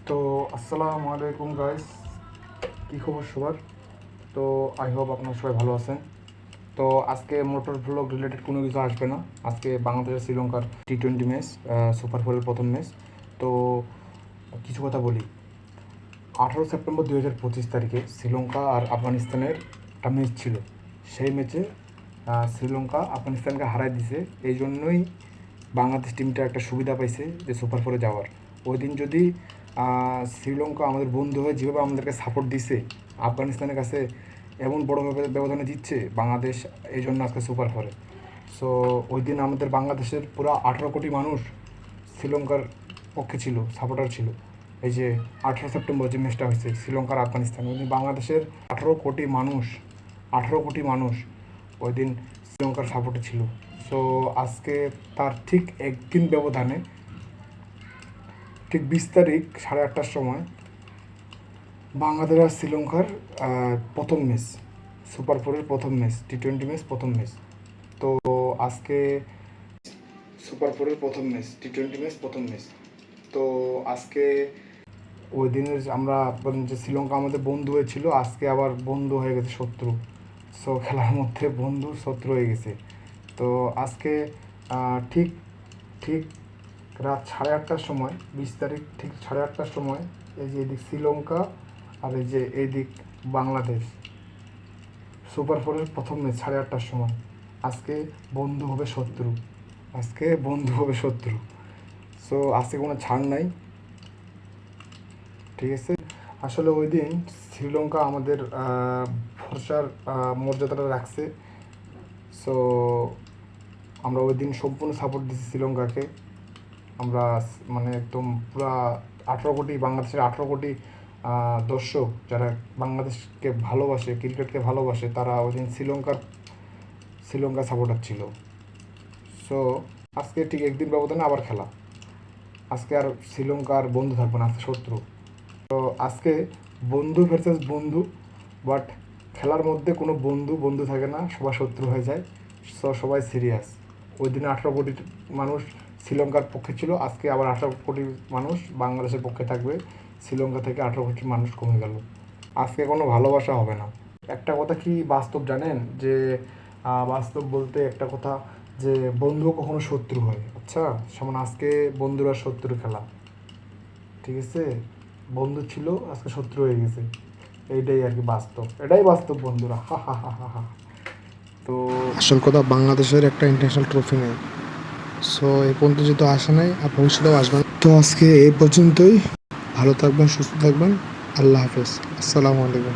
তো আসসালামু আলাইকুম গাইস, কী খবর সবার? তো আই হোপ আপনারা সবাই ভালো আছেন। তো আজকে মোটর ভ্লগ রিলেটেড কোনো কিছু আসবে না। আজকে বাংলাদেশ শ্রীলঙ্কার T20 ম্যাচ, সুপার ফোরের প্রথম ম্যাচ। তো কিছু কথা বলি। 18 সেপ্টেম্বর 2025 শ্রীলঙ্কা আর আফগানিস্তানের একটা ম্যাচ ছিল। সেই ম্যাচে শ্রীলঙ্কা আফগানিস্তানকে হারাই দিছে। এই জন্যই বাংলাদেশ টিমটা একটা সুবিধা পাইছে যে সুপার ফোরে যাওয়ার। ওই দিন যদি শ্রীলঙ্কা আমাদের বন্ধু হয়ে যেভাবে আমাদেরকে সাপোর্ট দিছে, আফগানিস্তানের কাছে এমন বড় ব্যবধানে দিচ্ছে বাংলাদেশ, এই জন্য আজকে সুপার ফোরে। সো ওই দিন আমাদের বাংলাদেশের পুরো 18 কোটি মানুষ শ্রীলঙ্কার পক্ষে ছিল, সাপোর্টার ছিল। এই যে 18 সেপ্টেম্বর যে ম্যাচটা হয়েছে শ্রীলঙ্কার আফগানিস্তান, ওই দিন বাংলাদেশের 18 কোটি মানুষ ওই দিন শ্রীলঙ্কার সাপোর্টে ছিল। সো আজকে তার ঠিক একদিন ব্যবধানে, ঠিক 20 তারিখ 8:30টার সময় বাংলাদেশ আর শ্রীলঙ্কার প্রথম ম্যাচ, সুপার ফোরের প্রথম ম্যাচ, T20 ম্যাচ, প্রথম ম্যাচ। তো আজকে সুপার ফোরের প্রথম ম্যাচ, T20 ম্যাচ, প্রথম ম্যাচ। তো আজকে ওই দিনের আমরা যে শ্রীলঙ্কা আমাদের বন্ধু হয়েছিল, আজকে আবার বন্ধু হয়ে গেছে শত্রু। সো খেলার মধ্যে বন্ধু শত্রু হয়ে গেছে। তো আজকে ঠিক ঠিক রাত 8:30টার সময়, 20 তারিখ ঠিক 8:30টার সময়, এই যে এদিক শ্রীলঙ্কা আর এই যে এইদিক বাংলাদেশ, সুপার ফোরের প্রথম ম্যাচ 8:30টার সময়। আজকে বন্ধু হবে শত্রু, আজকে বন্ধু হবে শত্রু। সো আজকে কোনো ছাড় নাই, ঠিক আছে। আসলে ওই দিন শ্রীলঙ্কা আমাদের ভরসার মর্যাদাটা রাখছে। সো আমরা ওই দিন সম্পূর্ণ সাপোর্ট দিচ্ছি শ্রীলঙ্কাকে। আমরা মানে একদম পুরা 18 কোটি, বাংলাদেশের 18 কোটি দর্শক যারা বাংলাদেশকে ভালোবাসে, ক্রিকেটকে ভালোবাসে, তারা ওই দিন শ্রীলঙ্কা সাপোর্টার ছিল। সো আজকে ঠিক একদিন ব্যবধানে আবার খেলা। আজকে আর শ্রীলঙ্কার বন্ধু থাকবে না, আজকে শত্রু। তো আজকে বন্ধু ভার্সেস বন্ধু, বাট খেলার মধ্যে কোনো বন্ধু থাকে না, সবাই শত্রু হয়ে যায়। সো সবাই সিরিয়াস। ওই দিনে 18 কোটি মানুষ শ্রীলঙ্কার পক্ষে ছিল, আজকে আবার 18 কোটি মানুষ বাংলাদেশের পক্ষে থাকবে। শ্রীলঙ্কা থেকে 18 কোটি মানুষ কমে গেল। আজকে কোনো ভালোবাসা হবে না। একটা কথা কি বাস্তব জানেন, যে বাস্তব বলতে একটা কথা, যে বন্ধু কখনো শত্রু হয়। আচ্ছা, যেমন আজকে বন্ধুরা শত্রু খেলা, ঠিক আছে। বন্ধু ছিল, আজকে শত্রু হয়ে গেছে। এইটাই আর কি বাস্তব, এটাই বাস্তব বন্ধুরা, হা হা হা হা হা। তো আসল কথা, বাংলাদেশের একটা ইন্টারন্যাশনাল ট্রফি নেই। সো এই পর্যন্ত যেহেতু আসে নাই, আর ভবিষ্যতেও আসবে না। তো আজকে এই পর্যন্তই। ভালো থাকবেন, সুস্থ থাকবেন। আল্লাহ হাফেজ, আসসালামু আলাইকুম।